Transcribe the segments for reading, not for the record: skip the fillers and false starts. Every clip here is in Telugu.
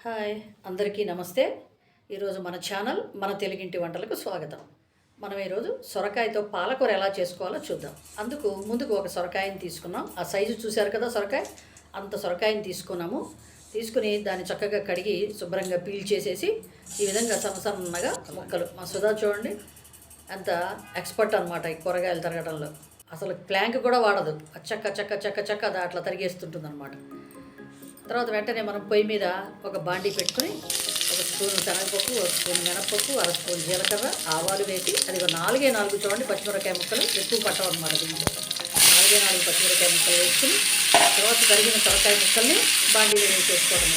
హాయ్ అందరికీ నమస్తే. ఈరోజు మన ఛానల్ మన తెలుగింటి వంటలకు స్వాగతం. మనం ఈరోజు సొరకాయతో పాలకూర ఎలా చేసుకోవాలో చూద్దాం. ముందుకు ఒక సొరకాయని తీసుకున్నాం. ఆ సైజు చూశారు కదా, సొరకాయ అంత సొరకాయని తీసుకుని దాన్ని చక్కగా కడిగి శుభ్రంగా పీల్ చేసేసి ఈ విధంగా సన్నగా ముక్కలు. మా సుధా చూడండి అంత ఎక్స్పర్ట్ అనమాట ఈ కూరగాయలు తరగడంలో. అసలు ప్లాంక్ కూడా వాడదు, చక్క అది అట్లా తరిగేస్తుంటుంది అనమాట. తర్వాత వెంటనే మనం పొయ్యి మీద ఒక బాండీ పెట్టుకుని ఒక స్పూన్ శనగపప్పు, ఒక స్పూన్ మినపప్పు, అర స్పూన్ జీలకర్ర, ఆవాలు వేసి అది ఒక 4 చూడండి పచ్చిమిరకాయ ముక్కలు, ఎక్కువ పట్టవు అనమాట. దీంట్లో 4 పచ్చిమిరకాయ ముక్కలు వేసుకుని తర్వాత కరిగిన సొరకాయ ముక్కల్ని బాండీలో వేసేసుకోవడం.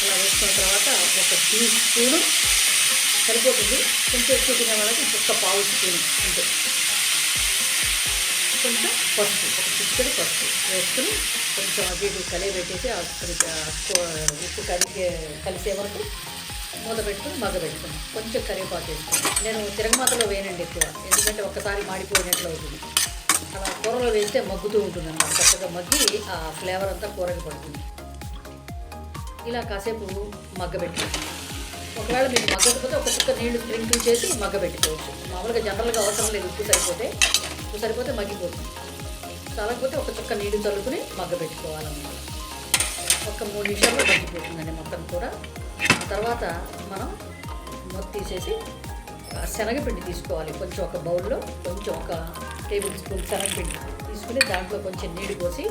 అలా వేసుకున్న తర్వాత ఒక టీ స్పూను సరిపోతుంది. కొంచెం ఎక్కువ తినే వాళ్ళకి ఇంకొక పావు స్పూను అంతే. కొంచెం పసుపు, ఒక చిటికెడు పసుపు వేసుకుని కొంచెం అది కలియబెట్టేసి ఉప్పు కలిసే వరకు మూత పెట్టుకుని మగ్గబెట్టుకుని కొంచెం కరివేపాకు వేసుకుని. నేను తిరగమాతలో వేయనండి ఎక్కువ, ఎందుకంటే ఒక్కసారి మాడిపోయినట్లు అవుతుంది. అలా కూరలో వేస్తే మగ్గుతూ ఉంటుంది అన్నమాట. చక్కగా మగ్గి ఆ ఫ్లేవర్ అంతా కూరకి పడుతుంది. ఇలా కాసేపు మగ్గబెట్టుకోండి. ఒకవేళ మీకు మగ్గకపోతే ఒక చుక్క నీళ్లు స్ప్రింకిల్ చేసి మగ్గబెట్టుకోవచ్చు. మామూలుగా జనరల్గా అవసరం లేదు, ఉప్పు సరిపోతే మగ్గిపోతుంది. చాలకపోతే ఒక చుక్క నీళ్లు చల్లుకుని మగ్గబెట్టుకోవాలన్నమాట. ఒక 3 నిమిషాల్లో మగ్గిపోతుందండి మొత్తం కూర. ఆ తర్వాత మనం మూత తీసేసి శనగపిండి తీసుకోవాలి. కొంచెం ఒక బౌల్లో కొంచెం ఒక టేబుల్ స్పూన్ శనగపిండి తీసుకుని దాంట్లో కొంచెం నీళ్ళు పోసి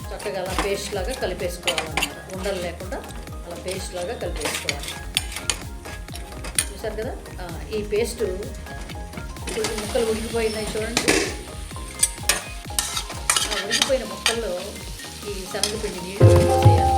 చక్కగా అలా పేస్ట్ లాగా కలిపేసుకోవాలన్నమాట. ఉండలు లేకుండా అలా పేస్ట్ లాగా కలిపేసుకోవాలి. చూసారు కదా, ఈ పేస్టు కొంచెం ముక్కలు ఉడికిపోయినాయి చూడండి. ఆ ఉడికిపోయిన ముక్కల్లో ఈ శనగపిండి నీళ్ళు పోసేయాలి.